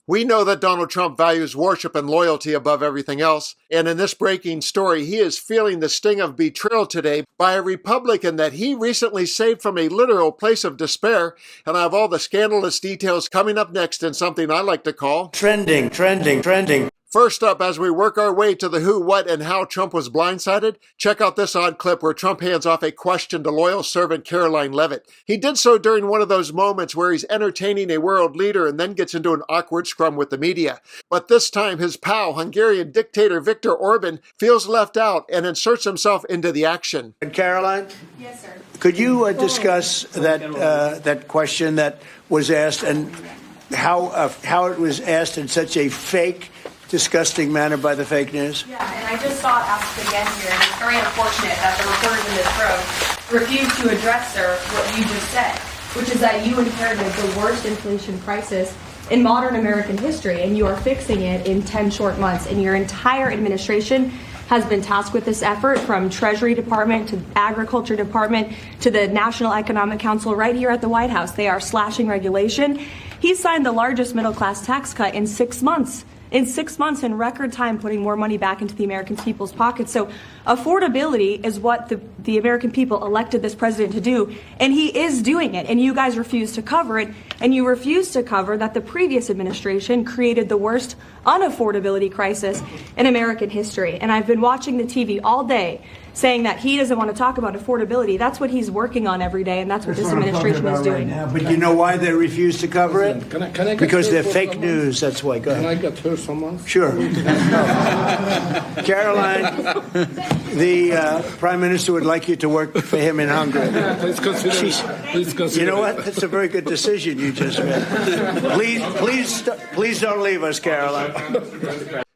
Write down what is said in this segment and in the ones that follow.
We know that Donald Trump values worship and loyalty above everything else, and in this breaking story, he is feeling the sting of betrayal today by a Republican that he recently saved from a literal place of despair, and I have all the scandalous details coming up next in something I like to call Trending. First up, as we work our way to the who, what, and how Trump was blindsided, check out this odd clip where Trump hands off a question to loyal servant Caroline Leavitt. He did so during one of those moments where he's entertaining a world leader and then gets into an awkward scrum with the media. But this time, his pal, Hungarian dictator Viktor Orban, feels left out and inserts himself into the action. Caroline? Yes, sir. Could you discuss that question that was asked and how it was asked in such a fake, disgusting manner by the fake news? Yeah, and I just saw it asked again here, and it's very unfortunate that the reporters in this room refused to address, sir, what you just said, which is that you inherited the worst inflation crisis in modern American history, and you are fixing it in 10 short months, and your entire administration has been tasked with this effort, from Treasury Department to Agriculture Department to the National Economic Council right here at the White House. They are slashing regulation. He signed the largest middle-class tax cut in 6 months. In 6 months, in record time, putting more money back into the American people's pockets. So affordability is what the American people elected this president to do, and he is doing it, and you guys refuse to cover it, and you refuse to cover that the previous administration created the worst unaffordability crisis in American history. And I've been watching the TV all day saying that he doesn't want to talk about affordability. That's what he's working on every day, and that's what this administration is doing. Right now. But you know why they refuse to cover it? Can I because they're fake news. That's why. Go ahead. Can I get her someone? Sure. Caroline, the Prime Minister would like you to work for him in Hungary. Please consider. You know what? That's a very good decision you just made. Please don't leave us, Caroline.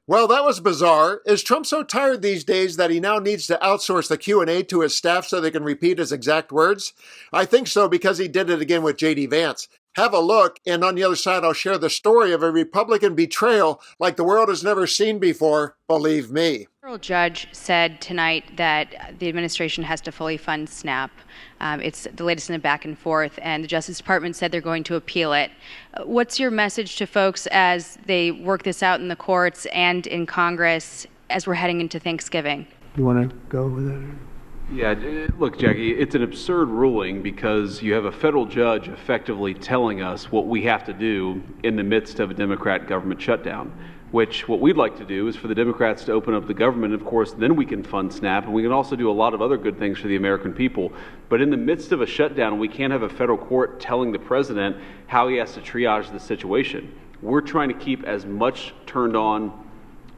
Well, that was bizarre. Is Trump so tired these days that he now needs to outsource the Q&A to his staff so they can repeat his exact words? I think so, because he did it again with J.D. Vance. Have a look, and on the other side, I'll share the story of a Republican betrayal like the world has never seen before, believe me. The federal judge said tonight that the administration has to fully fund SNAP. It's the latest in a back and forth, and the Justice Department said they're going to appeal it. What's your message to folks as they work this out in the courts and in Congress as we're heading into Thanksgiving? You want to go with it? Yeah, look, Jackie, it's an absurd ruling because you have a federal judge effectively telling us what we have to do in the midst of a Democrat government shutdown, which what we'd like to do is for the Democrats to open up the government. Of course, then we can fund SNAP, and we can also do a lot of other good things for the American people. But in the midst of a shutdown, we can't have a federal court telling the president how he has to triage the situation. We're trying to keep as much turned on.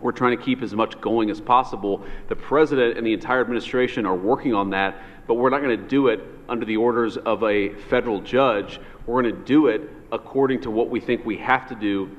We're trying to keep as much going as possible. The president and the entire administration are working on that, but we're not going to do it under the orders of a federal judge. We're going to do it according to what we think we have to do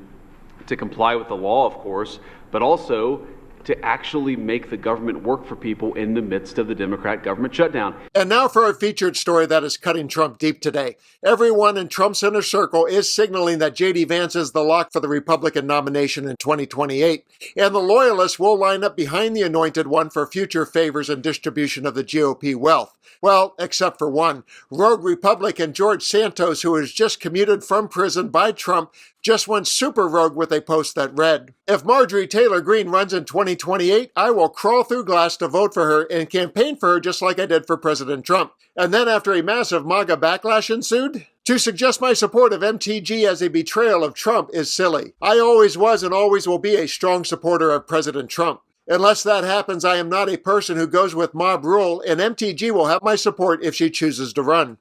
to comply with the law, of course, but also to actually make the government work for people in the midst of the Democrat government shutdown. And now for our featured story that is cutting Trump deep today. Everyone in Trump's inner circle is signaling that J.D. Vance is the lock for the Republican nomination in 2028. And the loyalists will line up behind the anointed one for future favors and distribution of the GOP wealth. Well, except for one. Rogue Republican George Santos, who was just commuted from prison by Trump, just went super rogue with a post that read, "If Marjorie Taylor Greene runs in 2028, I will crawl through glass to vote for her and campaign for her just like I did for President Trump." And then after a massive MAGA backlash ensued, "To suggest my support of MTG as a betrayal of Trump is silly. I always was and always will be a strong supporter of President Trump. Unless that happens, I am not a person who goes with mob rule, and MTG will have my support if she chooses to run."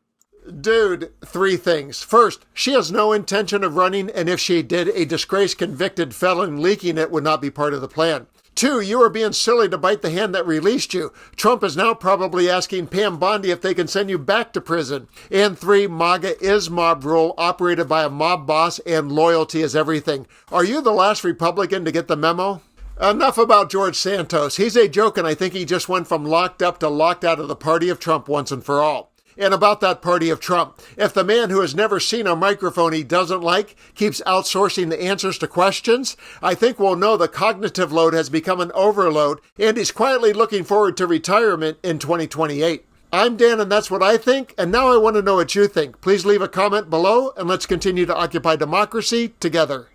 Dude, 3 things. First, she has no intention of running, and if she did, a disgraced convicted felon leaking it would not be part of the plan. 2, you are being silly to bite the hand that released you. Trump is now probably asking Pam Bondi if they can send you back to prison. And 3, MAGA is mob rule, operated by a mob boss, and loyalty is everything. Are you the last Republican to get the memo? Enough about George Santos. He's a joke, and I think he just went from locked up to locked out of the party of Trump once and for all. And about that party of Trump, if the man who has never seen a microphone he doesn't like keeps outsourcing the answers to questions, I think we'll know the cognitive load has become an overload, and he's quietly looking forward to retirement in 2028. I'm Dan, and that's what I think, and now I want to know what you think. Please leave a comment below, and let's continue to occupy democracy together.